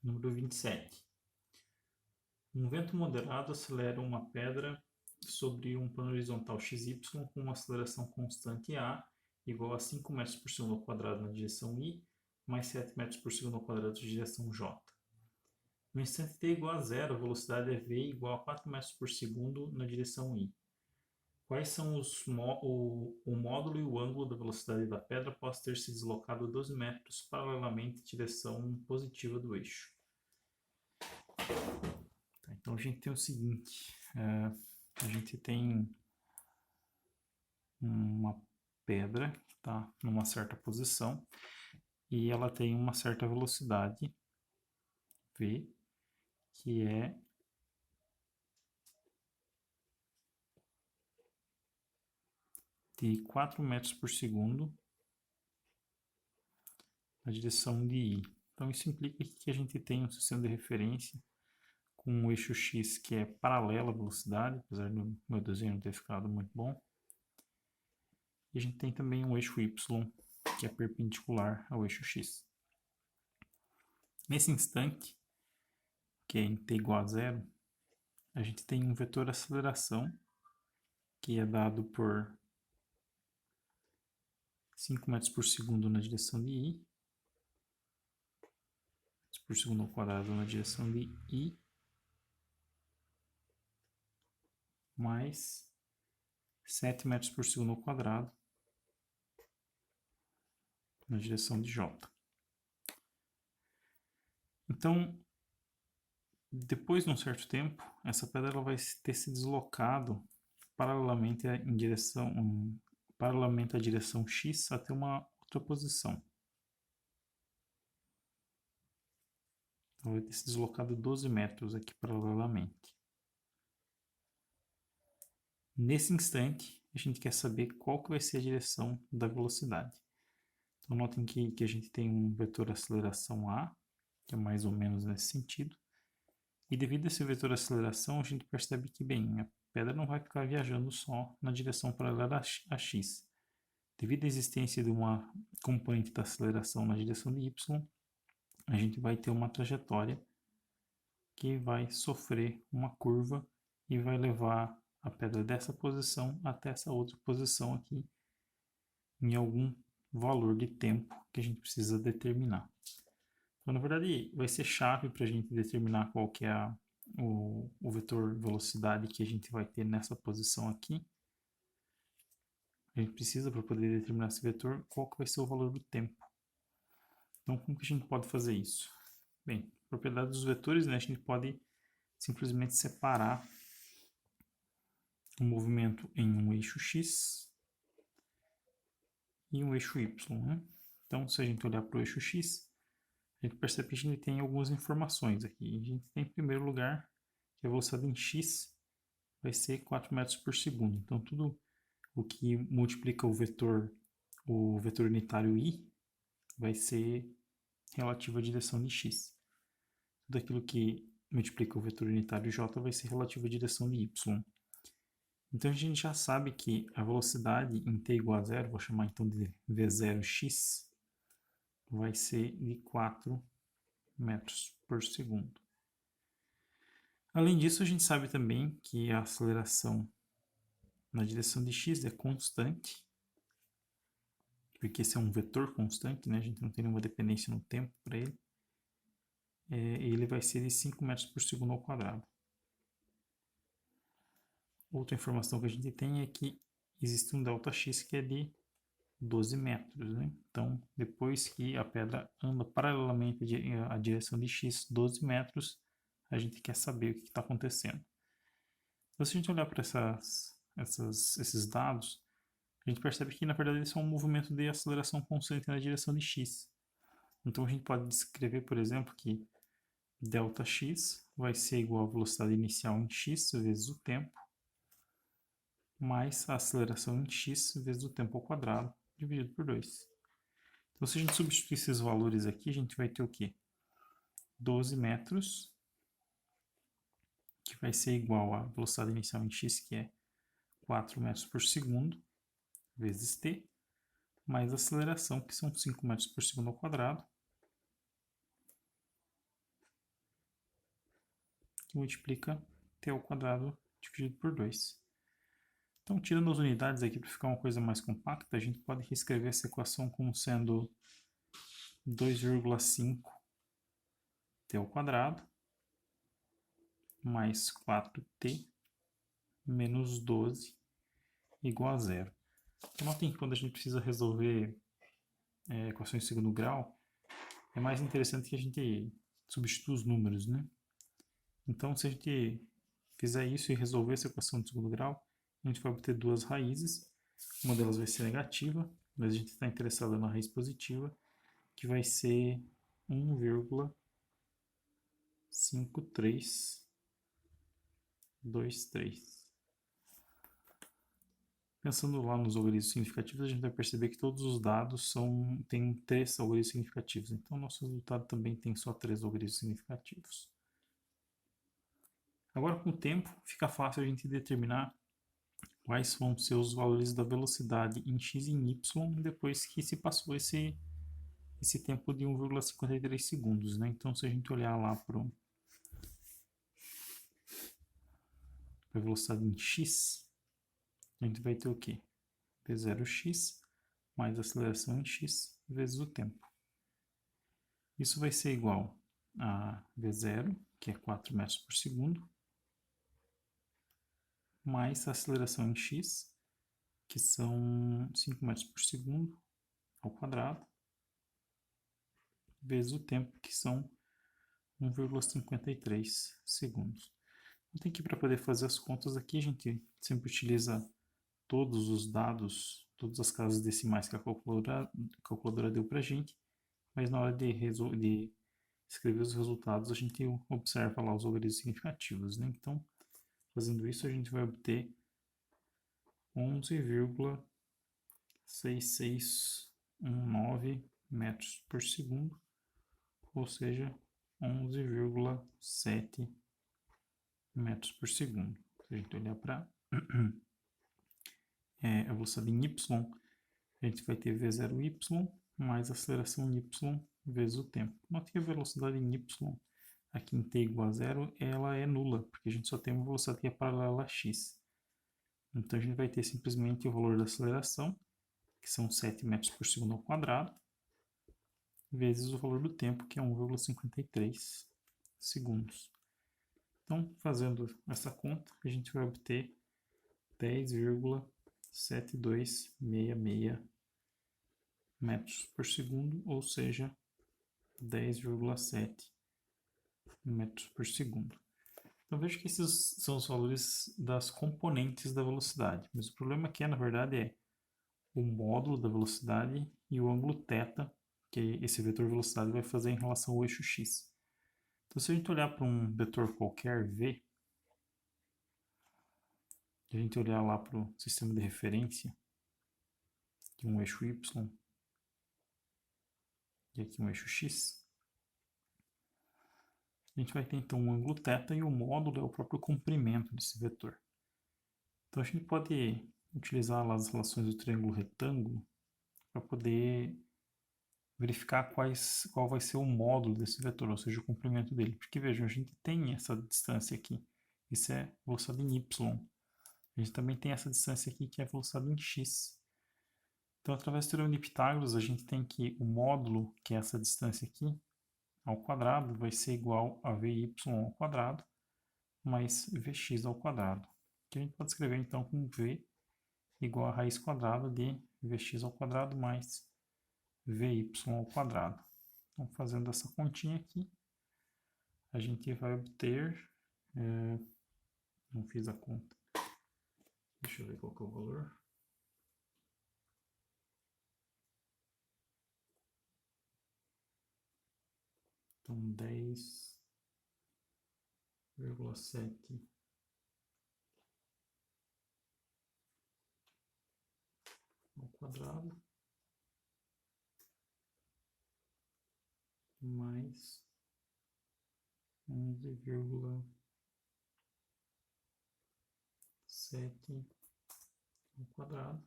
Número 27. Um vento moderado acelera uma pedra sobre um plano horizontal XY com uma aceleração constante A igual a 5 metros por segundo ao quadrado na direção I, mais 7 metros por segundo ao quadrado na direção J. No instante t igual a zero, a velocidade é v igual a 4 metros por segundo na direção I. Quais são o módulo e o ângulo da velocidade da pedra após ter se deslocado 12 metros paralelamente em direção positiva do eixo? Então a gente tem o seguinte, a gente tem uma pedra que está numa certa posição e ela tem uma certa velocidade v, que é de 4 metros por segundo na direção de I. Então isso implica que a gente tem um sistema de referência com um eixo x que é paralelo à velocidade, apesar do meu desenho não ter ficado muito bom. E a gente tem também um eixo y que é perpendicular ao eixo x. Nesse instante, que é em t igual a zero, a gente tem um vetor aceleração que é dado por 5 metros por segundo na direção de I, por segundo ao quadrado na direção de I, mais 7 metros por segundo ao quadrado na direção de J. Então, depois de um certo tempo, essa pedra ela vai ter se deslocado paralelamente à direção x até uma outra posição. Então, vai ter se deslocado 12 metros aqui paralelamente. Nesse instante, a gente quer saber qual que vai ser a direção da velocidade. Então, notem que a gente tem um vetor aceleração A, que é mais ou menos nesse sentido. E devido a esse vetor aceleração, a gente percebe que, bem, a pedra não vai ficar viajando só na direção paralela a x. Devido à existência de uma componente da aceleração na direção de y, a gente vai ter uma trajetória que vai sofrer uma curva e vai levar a pedra dessa posição até essa outra posição aqui em algum valor de tempo que a gente precisa determinar. Então, na verdade, vai ser chave para a gente determinar qual que é o vetor velocidade que a gente vai ter nessa posição aqui. A gente precisa, para poder determinar esse vetor, qual que vai ser o valor do tempo. Então, como que a gente pode fazer isso? Bem, propriedade dos vetores, né, a gente pode simplesmente separar o movimento em um eixo x e um eixo y. Né? Então, se a gente olhar para o eixo x, a gente percebe que a gente tem algumas informações aqui. A gente tem, em primeiro lugar, que a velocidade em x vai ser 4 metros por segundo. Então, tudo o que multiplica o vetor unitário i vai ser relativo à direção de x. Tudo aquilo que multiplica o vetor unitário j vai ser relativo à direção de y. Então, a gente já sabe que a velocidade em t igual a zero, vou chamar então de v0x, vai ser de 4 metros por segundo. Além disso, a gente sabe também que a aceleração na direção de x é constante, porque esse é um vetor constante, né? A gente não tem nenhuma dependência no tempo para ele. Ele vai ser de 5 metros por segundo ao quadrado. Outra informação que a gente tem é que existe um ΔX que é de 12 metros. Né? Então, depois que a pedra anda paralelamente à direção de x 12 metros, a gente quer saber o que está acontecendo. Então, se a gente olhar para esses dados, a gente percebe que, na verdade, eles são um movimento de aceleração constante na direção de x. Então, a gente pode descrever, por exemplo, que ΔX vai ser igual à velocidade inicial em x vezes o tempo, mais a aceleração em x vezes o tempo ao quadrado, dividido por 2. Então, se a gente substituir esses valores aqui, a gente vai ter o quê? 12 metros, que vai ser igual à velocidade inicial em x, que é 4 metros por segundo, vezes t, mais a aceleração, que são 5 metros por segundo ao quadrado, que multiplica t ao quadrado dividido por 2. Então, tirando as unidades aqui para ficar uma coisa mais compacta, a gente pode reescrever essa equação como sendo 2,5 t ao quadrado mais 4t menos 12 igual a zero. Então, notem que quando a gente precisa resolver equações de segundo grau, é mais interessante que a gente substitua os números, né? Então, se a gente fizer isso e resolver essa equação de segundo grau, a gente vai obter duas raízes. Uma delas vai ser negativa, mas a gente está interessado na raiz positiva, que vai ser 1,5323. Pensando lá nos algoritmos significativos, a gente vai perceber que todos os dados têm 3 algoritmos significativos. Então, nosso resultado também tem só 3 algoritmos significativos. Agora, com o tempo, fica fácil a gente determinar quais vão ser os valores da velocidade em x e em y depois que se passou esse tempo de 1,53 segundos, né? Então, se a gente olhar lá para a velocidade em x, a gente vai ter o quê? V0x mais a aceleração em x vezes o tempo. Isso vai ser igual a V0, que é 4 metros por segundo, mais a aceleração em x, que são 5 metros por segundo ao quadrado, vezes o tempo, que são 1,53 segundos. Então, aqui para poder fazer as contas aqui, a gente sempre utiliza todos os dados, todas as casas decimais que a calculadora deu para a gente, mas na hora de escrever os resultados, a gente observa lá os algoritmos significativos, né? Então, fazendo isso, a gente vai obter 11,6619 metros por segundo, ou seja, 11,7 metros por segundo. Se a gente olhar para a velocidade em y, a gente vai ter v0y mais a aceleração em y vezes o tempo. Note que a velocidade em y, aqui em t igual a zero, ela é nula, porque a gente só tem uma velocidade que é paralela a x. Então, a gente vai ter simplesmente o valor da aceleração, que são 7 metros por segundo ao quadrado, vezes o valor do tempo, que é 1,53 segundos. Então, fazendo essa conta, a gente vai obter 10,7266 metros por segundo, ou seja, 10,7 metros por segundo. Então, veja que esses são os valores das componentes da velocidade. Mas o problema aqui, na verdade, é o módulo da velocidade e o ângulo θ, que esse vetor velocidade vai fazer em relação ao eixo x. Então, se a gente olhar para um vetor qualquer, v, e a gente olhar lá para o sistema de referência, de um eixo y, e aqui um eixo x, a gente vai ter então um ângulo θ e o módulo é o próprio comprimento desse vetor. Então a gente pode utilizar lá as relações do triângulo retângulo para poder verificar qual vai ser o módulo desse vetor, ou seja, o comprimento dele. Porque vejam, a gente tem essa distância aqui, isso é velocidade em y. A gente também tem essa distância aqui que é a velocidade em x. Então, através do teorema de Pitágoras, a gente tem que o módulo, que é essa distância aqui, ao quadrado, vai ser igual a Vy ao quadrado mais Vx ao quadrado. Que a gente pode escrever, então, como V igual a raiz quadrada de Vx ao quadrado mais Vy ao quadrado. Então, fazendo essa continha aqui, a gente vai obter... não fiz a conta. Deixa eu ver qual que é o valor. Então, 10,7 ao quadrado mais 11,7 ao quadrado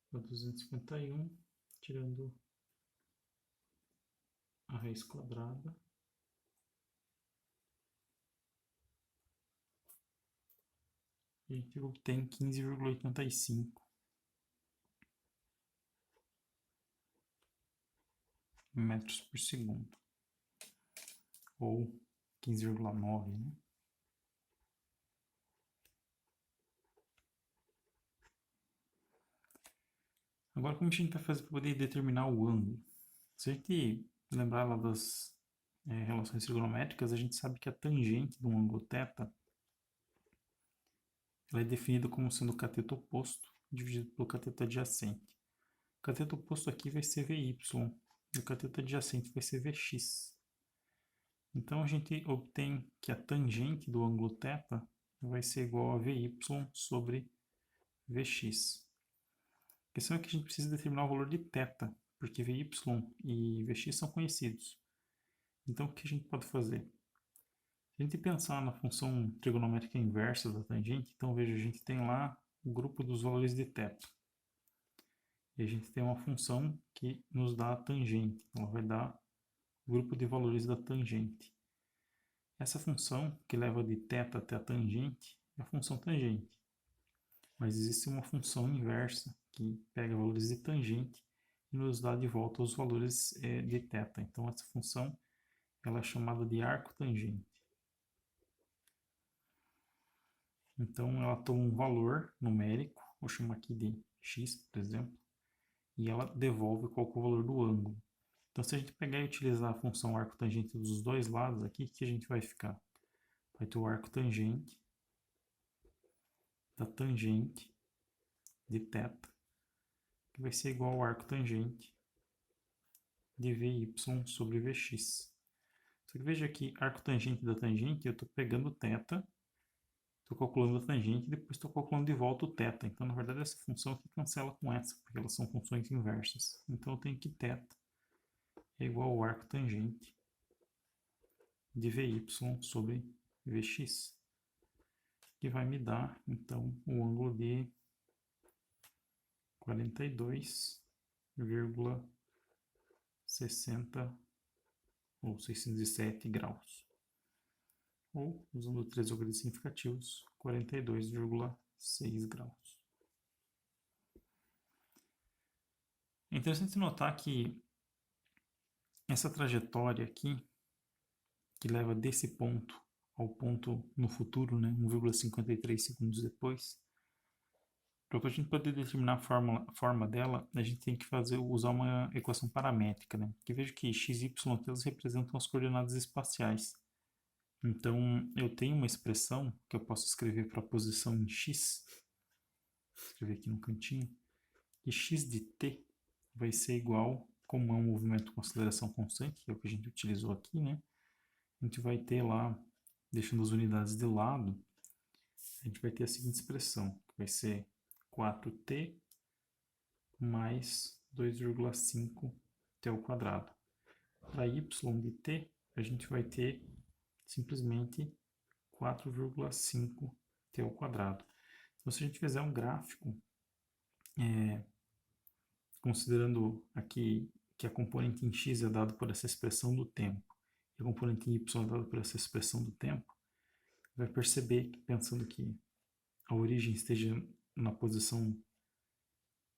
para 251, tirando a raiz quadrada, a gente obtém 15,85 metros por segundo, ou 15,9, né? Agora, como a gente vai fazer para poder determinar o ângulo? Se a gente lembrar lá das relações trigonométricas, a gente sabe que a tangente do ângulo θ ela é definida como sendo o cateto oposto dividido pelo cateto adjacente. O cateto oposto aqui vai ser Vy, e o cateto adjacente vai ser Vx. Então, a gente obtém que a tangente do ângulo θ vai ser igual a Vy sobre Vx. A questão é que a gente precisa determinar o valor de θ, porque Vy e Vx são conhecidos. Então, o que a gente pode fazer? Se a gente pensar na função trigonométrica inversa da tangente, então veja, a gente tem lá o grupo dos valores de θ. E a gente tem uma função que nos dá a tangente. Ela vai dar o grupo de valores da tangente. Essa função, que leva de θ até a tangente, é a função tangente. Mas existe uma função inversa, que pega valores de tangente e nos dá de volta os valores de θ. Então, essa função ela é chamada de arco tangente. Então, ela toma um valor numérico, vou chamar aqui de x, por exemplo, e ela devolve qual é o valor do ângulo. Então, se a gente pegar e utilizar a função arco tangente dos dois lados aqui, o que a gente vai ficar? Vai ter o arco tangente da tangente de θ, que vai ser igual ao arco tangente de Vy sobre Vx. Só que veja aqui, arco tangente da tangente, eu estou pegando θ, estou calculando a tangente e depois estou calculando de volta o θ. Então, na verdade, essa função aqui cancela com essa, porque elas são funções inversas. Então, eu tenho que θ é igual ao arco tangente de Vy sobre Vx, que vai me dar, então, o ângulo de 42,60 ou 607 graus. Ou, usando três algoritmos significativos, 42,6 graus. É interessante notar que essa trajetória aqui, que leva desse ponto ao ponto no futuro, né, 1,53 segundos depois, para a gente poder determinar a forma dela, a gente tem que usar uma equação paramétrica, né? Que veja que x, y, eles representam as coordenadas espaciais. Então, eu tenho uma expressão que eu posso escrever para a posição em x, vou escrever aqui no cantinho, e x de t vai ser igual, como é um movimento com aceleração constante, que é o que a gente utilizou aqui, né? A gente vai ter lá, deixando as unidades de lado, a gente vai ter a seguinte expressão, que vai ser 4t mais 2,5t ao quadrado. Para y de t, a gente vai ter simplesmente 4,5t ao quadrado. Então, se a gente fizer um gráfico, considerando aqui que a componente em x é dada por essa expressão do tempo, e a componente em y é dada por essa expressão do tempo, vai perceber, pensando que a origem esteja na posição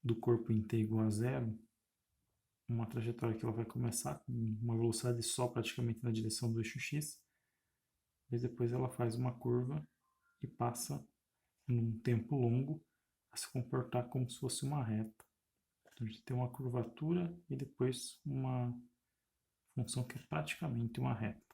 do corpo em t igual a zero, uma trajetória que ela vai começar com uma velocidade só praticamente na direção do eixo x, mas depois ela faz uma curva e passa num tempo longo a se comportar como se fosse uma reta. Então, a gente tem uma curvatura e depois uma função que é praticamente uma reta.